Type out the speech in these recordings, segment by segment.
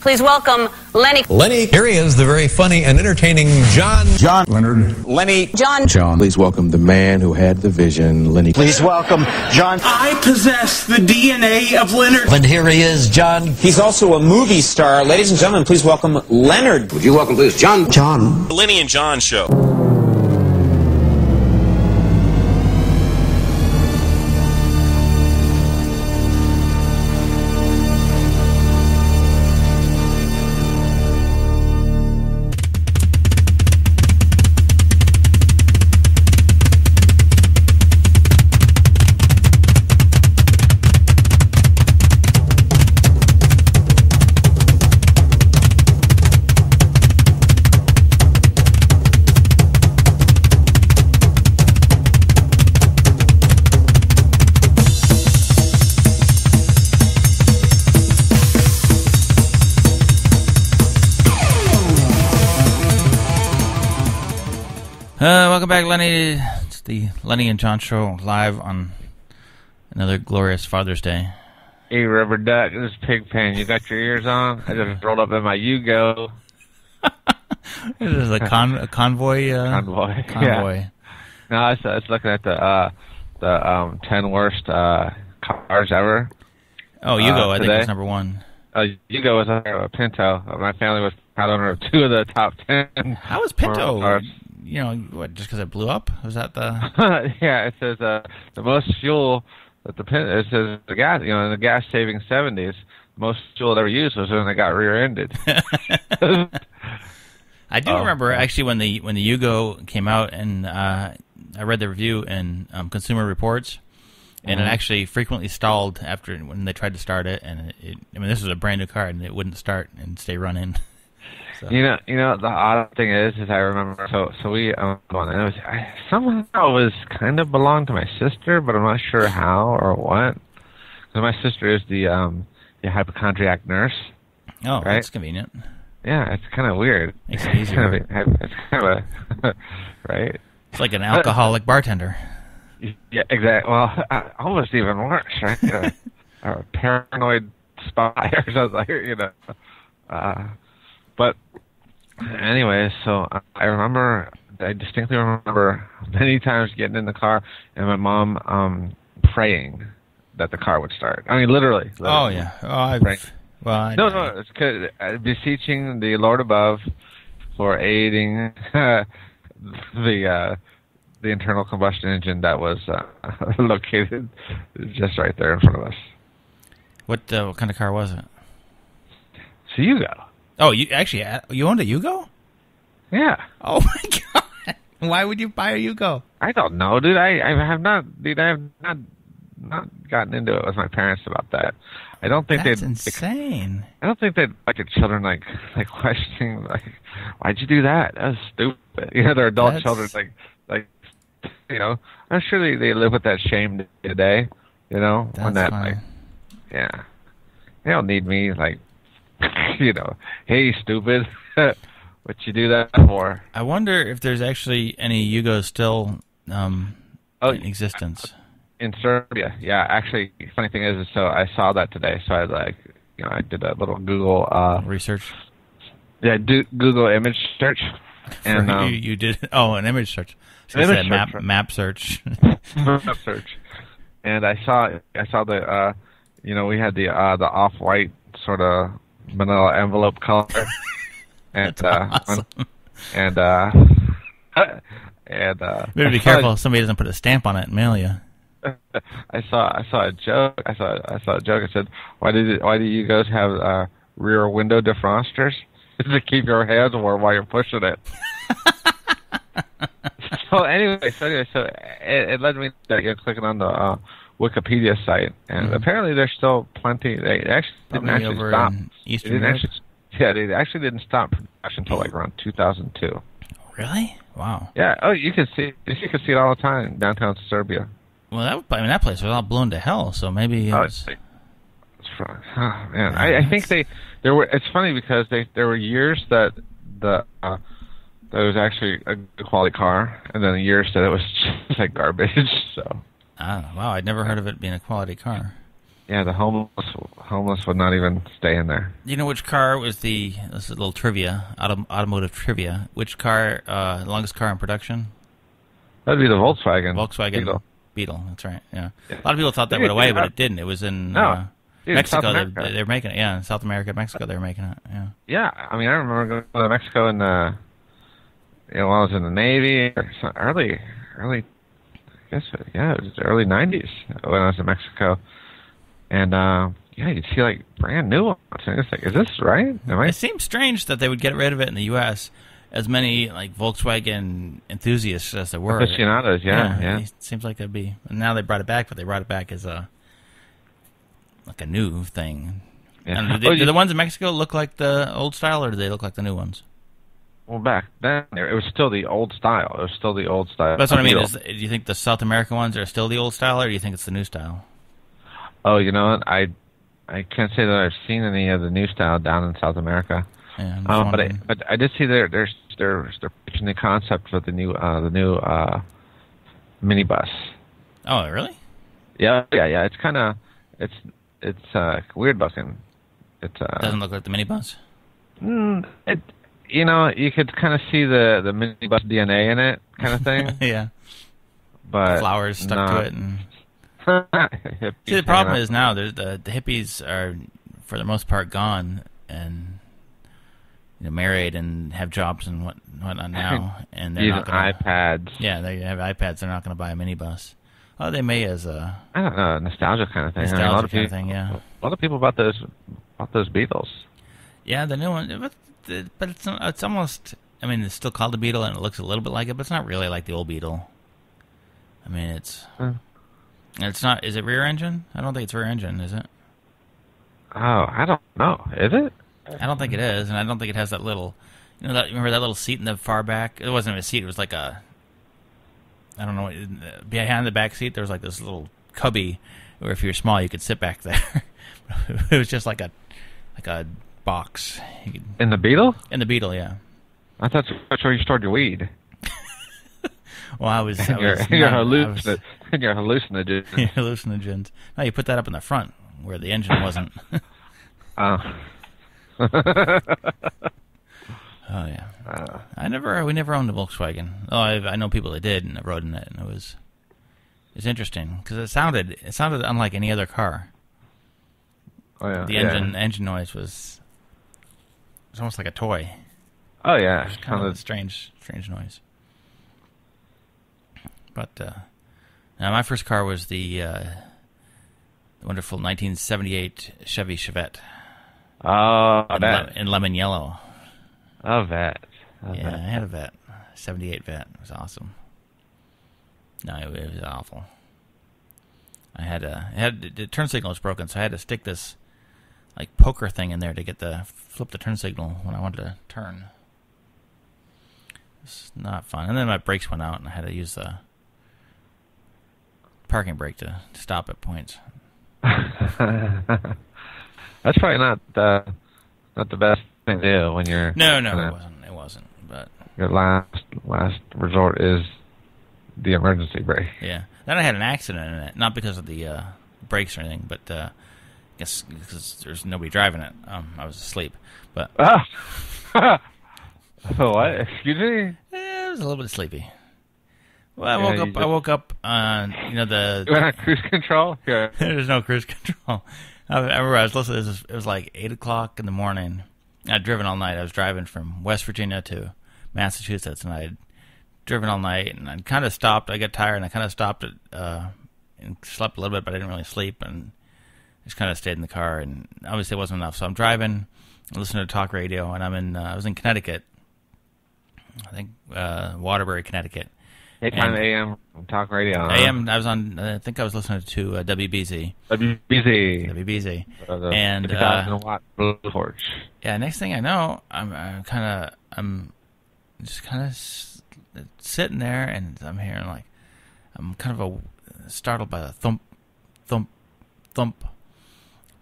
Please welcome Lenny. Lenny. Here he is, the very funny and entertaining John. John. Leonard. Lenny. John. John. Please welcome the man who had the vision, Lenny. Please welcome John. I possess the DNA of Leonard. And here he is, John. He's also a movie star. Ladies and gentlemen, please welcome Leonard. Would you welcome, please, John? John. The Lenny and John Show. Welcome back, Lenny. It's the Lenny and John Show live on another glorious Father's Day. Hey, Rubber Duck, this is Pigpen. You got your ears on? I just rolled up in my Yugo. This is a convoy. Convoy. Yeah. No, I was looking at the 10 worst cars ever. Oh, Yugo, I think today. it's number one. Yugo was a Pinto. My family was proud owner of 2 of the top 10. How was Pinto? You know, what, just because it blew up? Was that the... Yeah, it says the most fuel that it says the gas, you know, in the gas-saving 70s, most fuel it ever used was when they got rear-ended. I do remember, actually, when the Yugo came out, and I read the review in Consumer Reports, and it actually frequently stalled after when they tried to start it, and I mean, this was a brand-new car, and it wouldn't start and stay running. So. You know, the odd thing is I remember, so we, somehow it was kind of belonged to my sister, but I'm not sure how or what. Because my sister is the hypochondriac nurse. Oh, right? That's convenient. Yeah, it's kind of weird. Makes it easier. It's kind of a, right? It's like an alcoholic bartender. Yeah, exactly. Well, almost even worse, right? a paranoid spy or something, you know. But anyway, so I distinctly remember many times getting in the car and my mom praying that the car would start. I mean, literally. Oh, yeah. No, it's beseeching the Lord above for aiding the internal combustion engine that was located just right there in front of us. What kind of car was it? So you go. Oh, you owned a Yugo? Yeah. Oh my God! Why would you buy a Yugo? I don't know, dude. I have not gotten into it with my parents about that. I don't think that's insane. I don't think they'd like their children like questioning like, why'd you do that? That was stupid. You know, their adult children like you know. I'm sure they live with that shame day to day. You know, that's when that funny. like, yeah, they don't need me like. You know, hey, stupid, what you do that for? I wonder if there's actually any Yugos still in existence. In Serbia, yeah. Actually, funny thing is, so I saw that today, so I did a little Google research. Yeah, Google image search. And you did an image search. So image search. Map search. Map search. And I saw the we had the off-white sort of manila envelope color, and awesome. and better be careful somebody doesn't put a stamp on it and mail you. I saw a joke. I saw a joke. I said, why do you guys have rear window defrosters? To keep your hands warm while you're pushing it. So anyway, it led me to clicking on the Wikipedia site, and apparently there's still plenty. They actually didn't actually stop. They actually didn't stop production until like around 2002. Really? Wow. Yeah. Oh, you can see it all the time in downtown Serbia. Well, that place was all blown to hell. So maybe. Man, I think there were. It's funny because there were years that that was actually a good quality car, and then years that it was just like garbage. So. Wow, I'd never heard of it being a quality car. the homeless would not even stay in there. You know which car was this is a little trivia, automotive trivia. Which car, longest car in production? That'd be the Volkswagen. Beetle, that's right, yeah. A lot of people thought that went away, but it didn't. It was in Mexico. They were making it, yeah. In South America, Mexico, they were making it, yeah. Yeah, I mean, I remember going to Mexico in while I was in the Navy, early, I guess, yeah, it was the early 90s when I was in Mexico. And, you'd see, like, brand new ones. And it's like, is this right? It seems strange that they would get rid of it in the U.S., as many like Volkswagen enthusiasts as there were. Aficionados, yeah. It seems like that'd be. And now they brought it back, but they brought it back as a new thing. Yeah. Do the ones in Mexico look like the old style, or do they look like the new ones? Well, back then it was still the old style. That's what I mean. Do you think the South American ones are still the old style, or do you think it's the new style? Oh, you know what? I can't say that I've seen any of the new style down in South America. Yeah, but I did see they're pitching the concept for the new minibus. Oh, really? Yeah. It's kind of it's weird looking. It doesn't look like the minibus. You could kind of see the minibus DNA in it, kind of thing. Yeah. But flowers stuck to it, and see, the problem is now the hippies are for the most part gone, and married and have jobs and whatnot now, and they're using not gonna, iPads. Yeah, they have iPads. They're not going to buy a minibus. Oh, they may as a I don't know, nostalgia kind of thing. Nostalgia a lot of kind people, of thing, yeah. A lot of people bought those Beetles. Yeah, the new one, but it's almost. I mean, it's still called the Beetle, and it looks a little bit like it, but it's not really like the old Beetle. I mean, it's not. Is it rear engine? I don't think it's rear engine, is it? Oh, I don't know. Is it? I don't think it is, and I don't think it has that little. Remember that little seat in the far back? It wasn't a seat. It was like a. I don't know. Behind the back seat, there was like this little cubby, where if you were small, you could sit back there. It was just like a box. In the Beetle? In the Beetle, yeah. I thought that's where you stored your weed. Well, your hallucinogens. Hallucinogens. No, you put that up in the front where the engine wasn't. Oh. Oh yeah. We never owned a Volkswagen. Oh, I know people that did and that rode in it, and it was interesting because it sounded unlike any other car. Oh yeah. The engine noise was almost like a toy. Oh yeah, it was kind of a strange noise. But now my first car was the wonderful 1978 Chevy Chevette. Oh, in lemon yellow. A Vet. I had a Vet. 78 Vet. It was awesome. No, it was awful. The turn signal was broken, so I had to stick this like poker thing in there to flip the turn signal when I wanted to turn. It's not fun. And then my brakes went out, and I had to use the parking brake to stop at points. That's probably not the best thing to do when you're. No, it wasn't. But your last resort is the emergency brake. Yeah. Then I had an accident in it, not because of the brakes or anything, but I guess because there's nobody driving it. I was asleep, but. What? Excuse me? I was a little bit sleepy. Well, I woke up on You went on cruise control? Yeah. There's no cruise control. I remember I was listening. It was like 8 o'clock in the morning. I'd driven all night. I was driving from West Virginia to Massachusetts, and I'd driven all night. And I kind of stopped. I got tired, and I kind of stopped and slept a little bit, but I didn't really sleep, and just kind of stayed in the car. And obviously, it wasn't enough. So I'm driving, listening to talk radio, and I was in Connecticut. I think Waterbury, Connecticut. 8 AM talk radio. AM. I was on. I think I was listening to WBZ. WBZ. And 50,000 watt Blue Torch. Yeah. Next thing I know, I'm just kind of sitting there, and I'm hearing I'm kind of startled by the thump, thump, thump,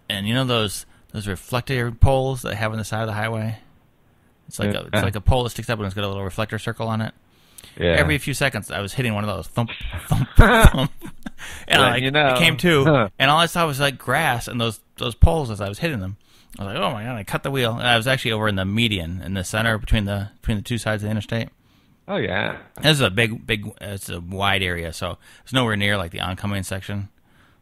and you know those reflector poles that they have on the side of the highway. It's like a pole that sticks up and it's got a little reflector circle on it. Yeah. Every few seconds, I was hitting one of those thump, thump, thump. And I came to, and all I saw was like grass and those poles as I was hitting them. I was like, oh my God, I cut the wheel. And I was actually over in the median, in the center between the two sides of the interstate. Oh, yeah. This is a it's a wide area, so it's nowhere near like the oncoming section.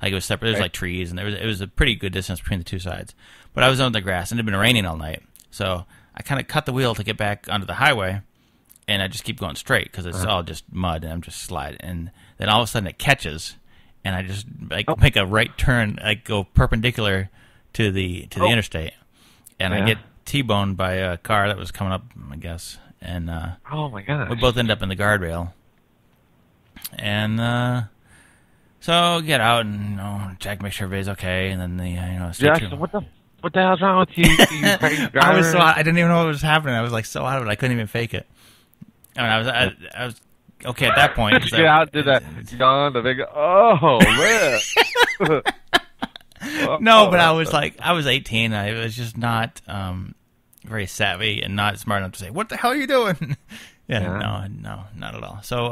Like it was separate. There was like trees, and it was a pretty good distance between the two sides. But I was on the grass, and it had been raining all night. So I kind of cut the wheel to get back onto the highway, and I just keep going straight because it's all just mud, and I'm just sliding. And then all of a sudden it catches, and I just make a right turn, go perpendicular to the interstate, and I get T-boned by a car that was coming up, I guess, and oh my gosh, we both end up in the guardrail, and so get out and check, make sure everybody's okay, and then what the hell's wrong with you? You crazy driver? I didn't even know what was happening. I was like so out of it, I couldn't even fake it. I mean, I was okay at that point. Get out to that John, the big man. No, but I was 18. I was just not very savvy and not smart enough to say, "What the hell are you doing?" No, not at all. So,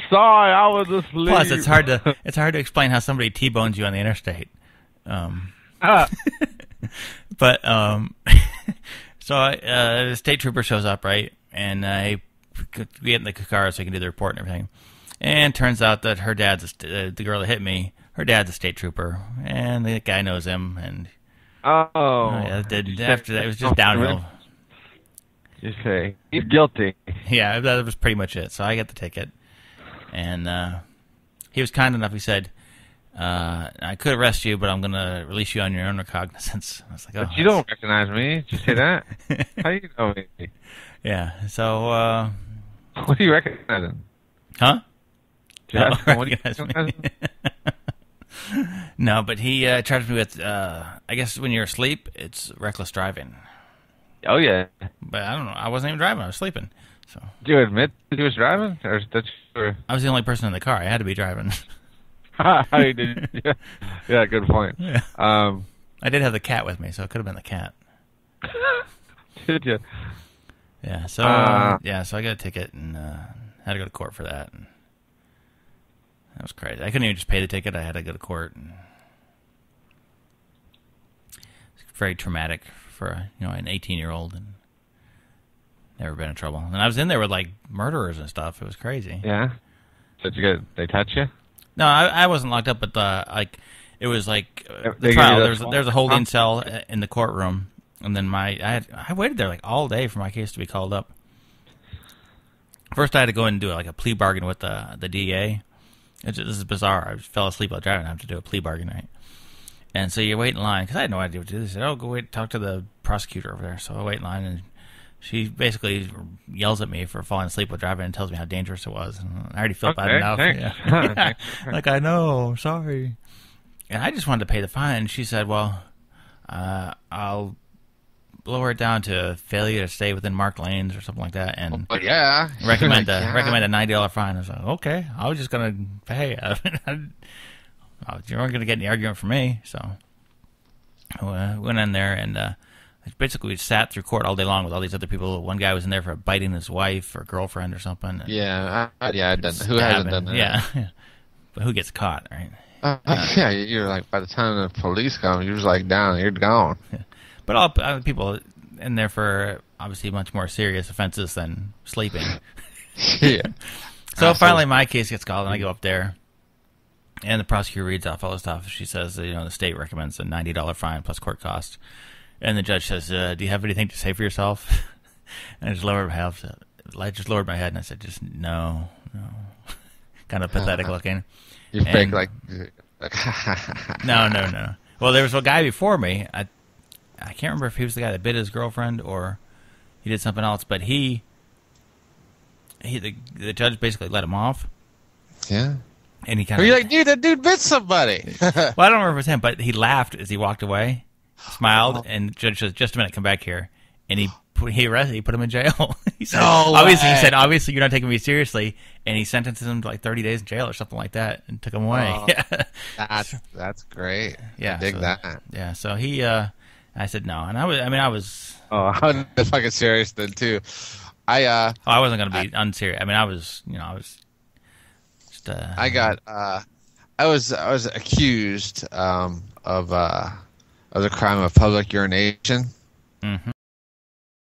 sorry, I was asleep. Plus, it's hard to explain how somebody T-bones you on the interstate. But so the state trooper shows up, right, and we get in the car so he can do the report and everything. And turns out that her dad's the girl that hit me. Her dad's a state trooper, and the guy knows him. And after that, it was just downhill. You say he's guilty. Yeah, that was pretty much it. So I got the ticket, and he was kind enough. He said, "I could arrest you, but I'm going to release you on your own recognizance." I was like, "Oh, but you don't recognize me." Did you say that? How do you know me? Yeah. So what are you recognizing? Huh? What do you recognize? No, but he charged me with, I guess when you're asleep, it's reckless driving. Oh, yeah. But I don't know. I wasn't even driving. I was sleeping. So. Do you admit that you was driving? Or I was the only person in the car. I had to be driving. Yeah, good point. Yeah. I did have the cat with me, so it could have been the cat. Did you? Yeah, so so I got a ticket and had to go to court for that. And that was crazy. I couldn't even just pay the ticket. I had to go to court. And it's very traumatic for an 18-year-old and never been in trouble. And I was in there with like murderers and stuff. It was crazy. Yeah. Did they touch you? No, I wasn't locked up, but it was like the trial. There's a holding cell in the courtroom, and then I waited there like all day for my case to be called up. First, I had to go and do like a plea bargain with the DA. This is bizarre. I fell asleep while driving. I have to do a plea bargain, right? And so you wait in line because I had no idea what to do. They said, "Oh, go wait, talk to the prosecutor over there." So I wait in line, and she basically yells at me for falling asleep while driving and tells me how dangerous it was. And I already felt bad enough. Yeah. Like, I know, sorry. And I just wanted to pay the fine. And she said, "Well, I'll lower it down to failure to stay within marked lanes or something like that." And recommend a $90 fine. I was like, okay, I was just gonna pay. You weren't gonna get any argument from me, so I went in there and basically we sat through court all day long with all these other people. One guy was in there for biting his wife or girlfriend or something. Yeah, I've done that. Who hasn't done that? Yeah. But who gets caught, right? Yeah, you're like, by the time the police come, you're just like down, you're gone. Yeah. But all people in there for obviously much more serious offenses than sleeping. Yeah. So finally my case gets called and I go up there and the prosecutor reads off all the stuff. She says, the state recommends a $90 fine plus court costs. And the judge says, "Do you have anything to say for yourself?" And I just lowered my head. And I said, "Just no." Kind of pathetic looking. You fake like. No. Well, there was a guy before me. I can't remember if he was the guy that bit his girlfriend or he did something else, but the judge basically let him off. Yeah. And he kind of. You're like, dude, that dude bit somebody. Well, I don't remember if it was him, but he laughed as he walked away. Smiled, and the judge says, "Just a minute, come back here." And he put him in jail. He said, obviously you're not taking me seriously, and he sentenced him to like 30 days in jail or something like that, and took him away. That's great. Yeah, I dig that. Yeah, so he, I said no, and I was. Oh, I was fucking serious then too. I wasn't going to be unserious. I mean, I was just. I got I was accused of the crime of public urination. Mm-hmm.